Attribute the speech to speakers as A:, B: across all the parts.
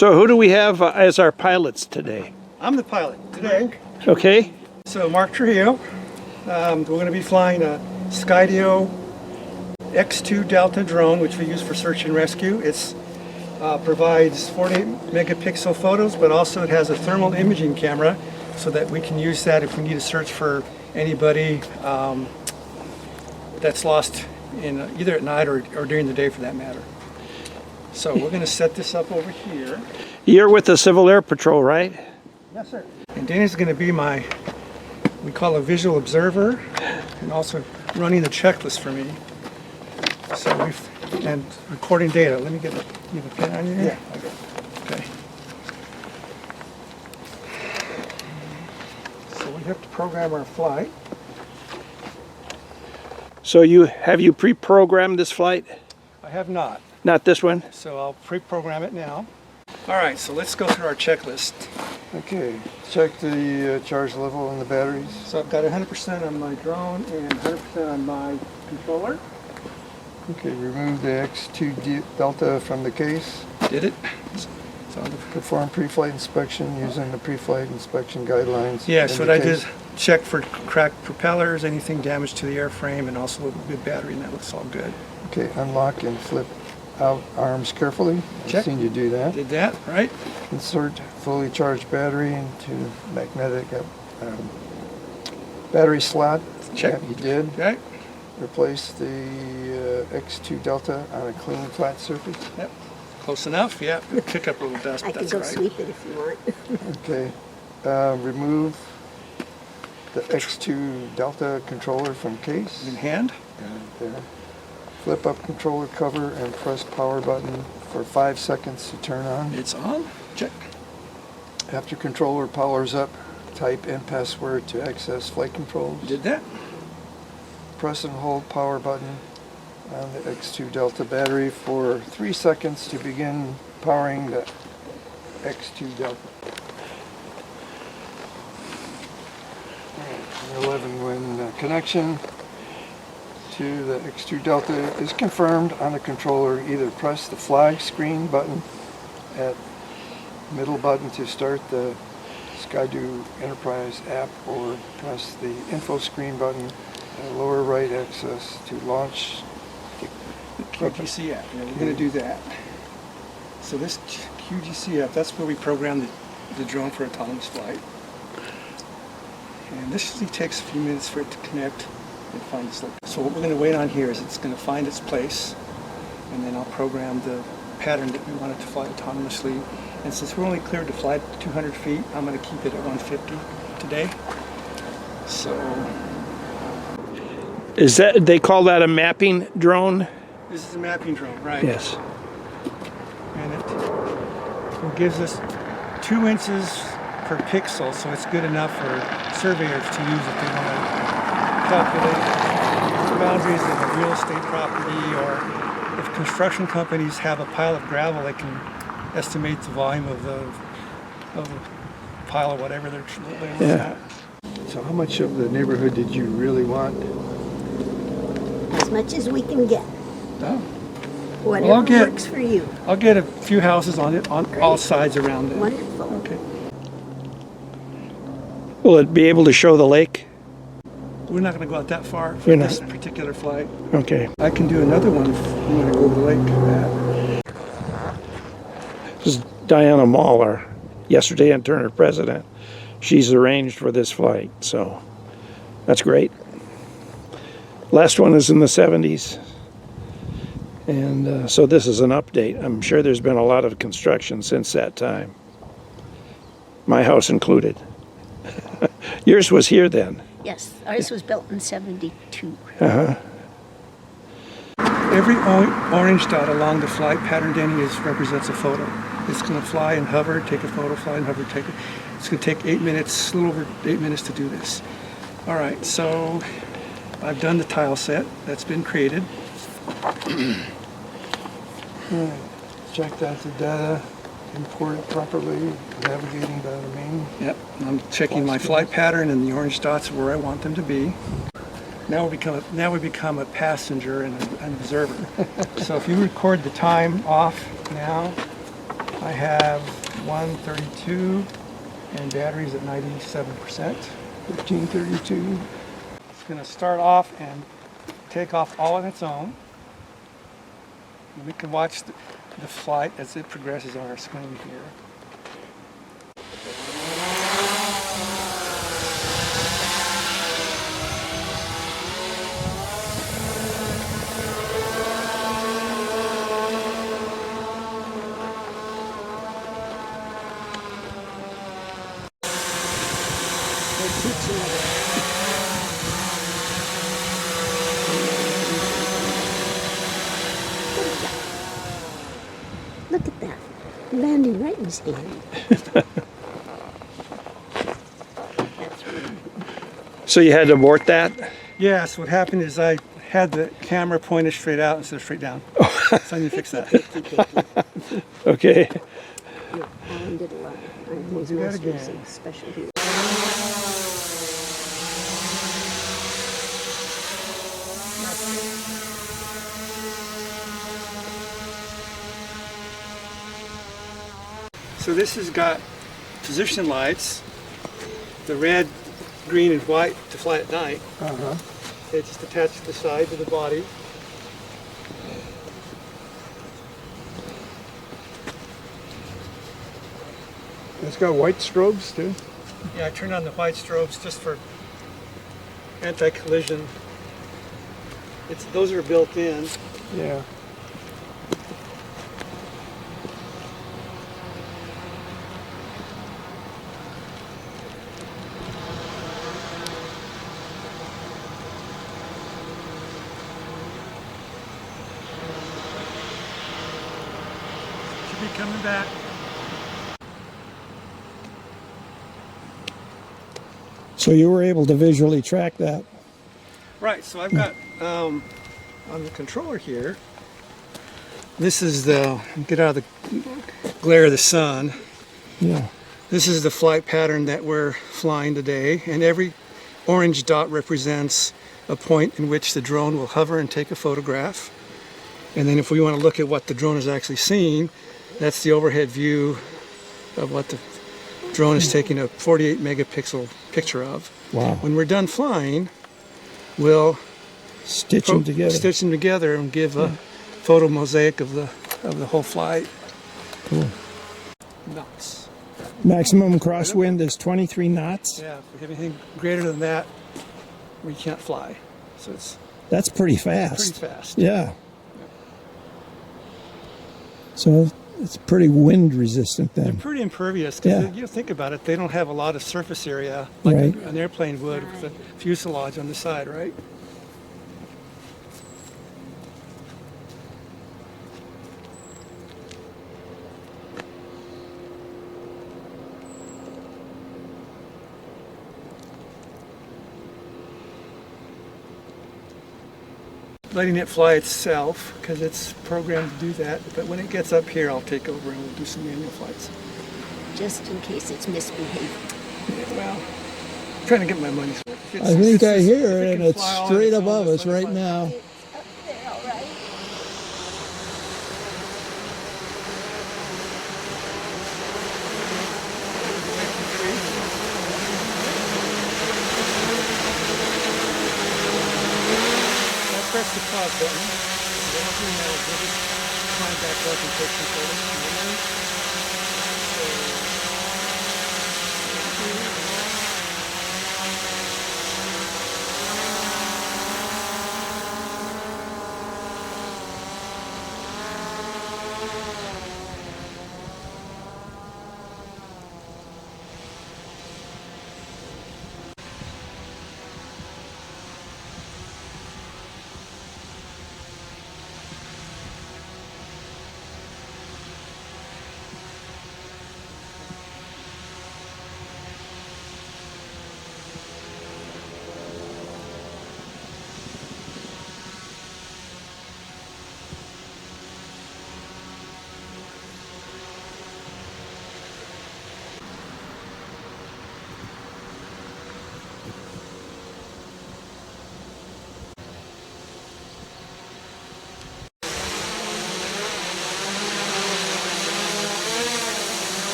A: So who do we have as our pilots today?
B: I'm the pilot today.
A: Okay.
B: So Mark Trujillo. We're going to be flying a Sguadron X2 Delta drone, which we use for search and rescue. It provides 48 megapixel photos, but also it has a thermal imaging camera so that we can use that if we need to search for anybody that's lost in either at night or during the day for that matter. So we're going to set this up over here.
A: You're with the Civil Air Patrol, right?
B: Yes, sir. And Danny's going to be my, we call a visual observer, and also running the checklist for me. So and recording data. Let me get you have a pen on you here? Yeah. Okay. So we have to program our flight.
A: So have you pre-programmed this flight?
B: I have not.
A: Not this one?
B: So I'll pre-program it now. All right, so let's go through our checklist.
C: Okay, check the charge level on the batteries.
B: So I've got 100% on my drone and 100% on my controller.
C: Okay, remove the X2 Delta from the case.
B: Did it?
C: So perform pre-flight inspection using the pre-flight inspection guidelines.
B: Yeah, so what I did is check for cracked propellers, anything damaged to the airframe, and also a good battery, and that looks all good.
C: Okay, unlock and flip out arms carefully.
B: Check.
C: I've seen you do that.
B: Did that, right?
C: Insert fully charged battery into magnetic battery slot.
B: Check.
C: Yeah, you did.
B: Okay.
C: Replace the X2 Delta on a clean flat surface.
B: Yep. Close enough. Yeah. It'll kick up a little dust,
D: I
B: but
D: can
B: that's
D: go
B: right.
D: sweep it if you want.
C: Okay. Remove the X2 Delta controller from case.
B: In hand.
C: There. Flip up controller cover and press power button for 5 seconds to turn on.
B: It's on. Check.
C: After controller powers up, type in password to access flight controls.
B: Did that.
C: Press and hold power button on the X2 Delta battery for 3 seconds to begin powering the X2 Delta. Alright, 11 when connection to the X2 Delta is confirmed on the controller, either press the flag screen button at middle button to start the Sguadron Enterprise app, or press the info screen button at lower right axis to launch
B: The QGC app. Yeah, we're going to do that. So this QGC app, that's where we program the drone for autonomous flight. And this usually takes a few minutes for it to connect and find its location. So what we're going to wait on here is it's going to find its place, and then I'll program the pattern that we want it to fly autonomously. And since we're only cleared to fly 200 feet, I'm going to keep it at 150 today. So
A: Is that, they call that a mapping drone?
B: this is a mapping drone, right?
A: Yes.
B: And it gives us 2 inches per pixel, so it's good enough for surveyors to use if they want to calculate the boundaries of a real estate property, or if construction companies have a pile of gravel, they can estimate the volume of the pile of whatever they're looking at.
C: So how much of the neighborhood did you really want?
D: As much as we can get.
B: Oh.
D: Whatever
B: I'll get-
D: works for you.
B: I'll get a few houses on it, on all sides around it.
D: Wonderful.
B: Okay.
A: Will it be able to show the lake?
B: We're not going to go out that far for
A: You're not.
B: this particular flight.
A: Okay.
B: I can do another one if you want to go to the lake.
A: This is Diana Maul, yesterday and Turner president. She's arranged for this flight, so that's great. Last one is in the 70s. And so this is an update. I'm sure there's been a lot of construction since that time. My house included. Yours was here then.
D: Yes, ours was built in 72.
A: Uh-huh.
B: Every orange dot along the flight pattern, Danny, represents a photo. It's going to fly and hover, take a photo, fly and hover, take it. It's going to take 8 minutes, a little over 8 minutes to do this. All right, so I've done the tile set that's been created.
C: Check that the data, import it properly, navigating by the main.
B: Yep, I'm checking my flight pattern, and the orange dots are where I want them to be. Now we become a passenger and an observer. So if you record the time off now, I have 132 and batteries at 97%.
C: 1332.
B: It's going to start off and take off all on its own. And we can watch the flight as it progresses on our screen here.
D: They're teaching it. Look at that. Landing right in his hand. That's really
A: So you had to abort that?
B: Yes, what happened is I had the camera pointed straight out instead of straight down. So I need to fix that.
D: picky.
A: Okay.
D: Yeah, Alan did a lot.
B: We'll do that again.
D: Special here.
B: So this has got position lights, the red, green, and white to fly at night.
C: Uh-huh.
B: They just attach to the sides of the body.
C: It's got white strobes too.
B: Yeah, I turned on the white strobes just for anti-collision. Those are built in.
C: Yeah.
B: Should be coming back.
A: So you were able to visually track that.
B: Right, so I've got on the controller here, this is the, get out of the glare of the sun,
A: Yeah.
B: this is the flight pattern that we're flying today, and every orange dot represents a point in which the drone will hover and take a photograph. And then if we want to look at what the drone is actually seeing, that's the overhead view of what the drone is taking a 48 megapixel picture of.
A: Wow.
B: When we're done flying, we'll
A: Stitch them together.
B: stitch them together and give a photo mosaic of the whole flight.
A: Cool.
B: Knots.
A: Maximum crosswind is 23 knots.
B: Yeah, if we have anything greater than that, we can't fly. So it's
A: That's pretty fast.
B: pretty fast.
A: Yeah. So it's pretty wind resistant
B: They're
A: then.
B: pretty impervious because
A: Yeah.
B: you think about it, they don't have a lot of surface area like
A: Right.
B: an airplane would with a fuselage on the side, right? Letting it fly itself because it's programmed to do that. But when it gets up here, I'll take over and we'll do some manual flights.
D: Just in case it's misbehaving.
B: Yeah, well, I'm trying to get my money's worth. If
A: I think I
B: if
A: hear
B: it
A: it, and
B: can
A: it's
B: fly all on
A: straight
B: its own,
A: above
B: that's
A: us
B: what
A: right
B: it
A: now.
D: It's up there, all right?
B: I'll press the pause button. Then I'll do that. We'll just climb back up and take some photos.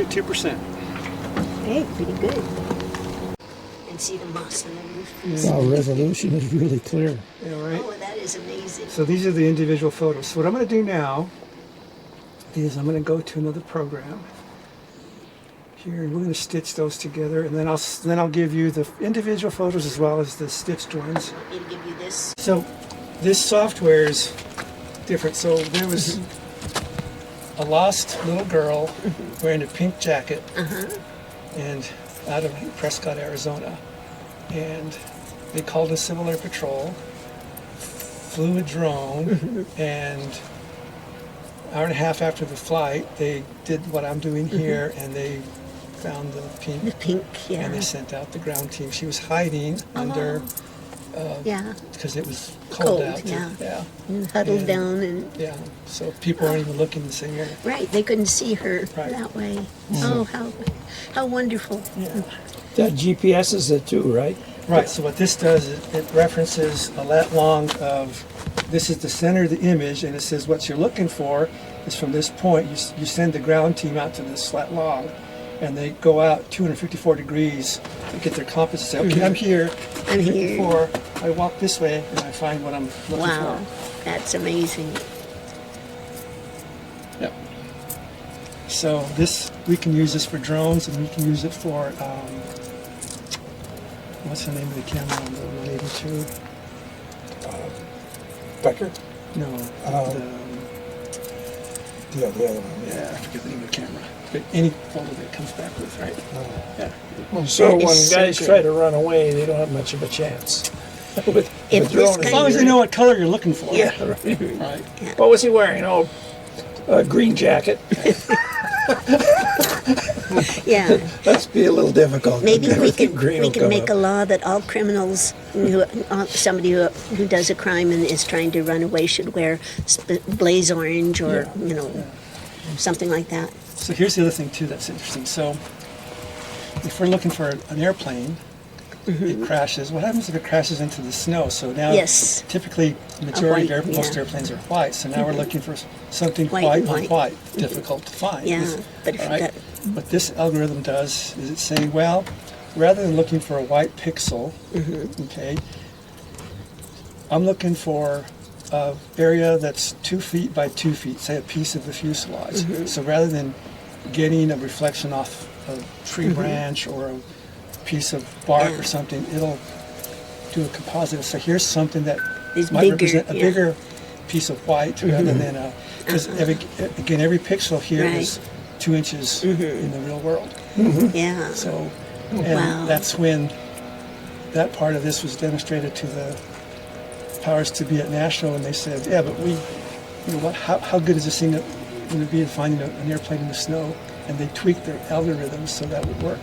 B: 32%.
D: Hey, pretty good. And see the moss on the roof.
A: Wow, resolution is really clear.
B: Yeah, right.
D: Oh, that is amazing.
B: So these are the individual photos. So what I'm going to do now is I'm going to go to another program here, and we're going to stitch those together, and then I'll give you the individual photos as well as the stitched ones.
D: Want me to give you this?
B: So this software is different. So there was a lost little girl wearing a pink jacket, and out of Prescott, Arizona, and they called the Civil Air Patrol, flew a drone, and hour and a half after the flight, they did what I'm doing here, and they found the pink,
D: Yeah.
B: and they sent out the ground team. She was hiding under,
D: Yeah.
B: because it was cold out.
D: Yeah. And huddled
B: And-
D: down and
B: Yeah, so people weren't even looking the same area.
D: right. They couldn't see her
B: Right.
D: that way. Oh, how wonderful.
A: That GPS is it too, right?
B: Right, so what this does is it references a lat long of, this is the center of the image, and it says what you're looking for is from this point. You send the ground team out to this lat long, and they go out 254 degrees to get their compass and say, okay, I'm here.
D: I'm here.
B: Before I walk this way, and I find what I'm looking
D: Wow,
B: for.
D: that's amazing.
B: Yep. So this, we can use this for drones, and we can use it for, what's the name of the camera on the 182?
A: Becker?
B: No,
A: The other one.
B: yeah, I forget the name of the camera. But any photo that it comes back with, right? Yeah.
A: So
D: That
A: when
D: is so
A: guys
D: good.
A: try to run away, they don't have much of a chance. With
D: If
A: the
D: this
A: drone.
D: guy-
B: As long as they know what color you're looking for.
D: Yeah.
B: Right.
A: What was he wearing? Oh, a green jacket.
D: Yeah.
A: Must be a little difficult.
D: Maybe we
A: Everything
D: could
A: green
D: we
A: will
D: could
A: come
D: make
A: up.
D: a law that all criminals, somebody who does a crime and is trying to run away should wear blaze orange or something like that.
B: So here's the other thing too that's interesting. So if we're looking for an airplane, it crashes. What happens if it crashes into the snow? So now
D: Yes.
B: typically the majority
D: white,
B: of most
D: yeah.
B: airplanes are white. So now we're looking for something
D: White
B: white
D: and
B: on
D: white.
B: white. Difficult to find.
D: Yeah, but if
B: All
D: you
B: right?
D: got
B: What this algorithm does is it's saying, well, rather than looking for a white pixel, okay, I'm looking for an area that's 2 feet by 2 feet, say a piece of the fuselage. So rather than getting a reflection off a tree branch or a piece of bark or something, it'll do a composite. So here's something that
D: Is
B: might
D: bigger,
B: represent a
D: yeah.
B: bigger piece of white rather than a, because every pixel here is
D: Right.
B: 2 inches in the real world.
D: yeah.
B: So, and
D: Wow.
B: that's when that part of this was demonstrated to the powers to be at National, and they said, yeah, but how good is this thing going to be in finding an airplane in the snow? And they tweaked their algorithms so that would work.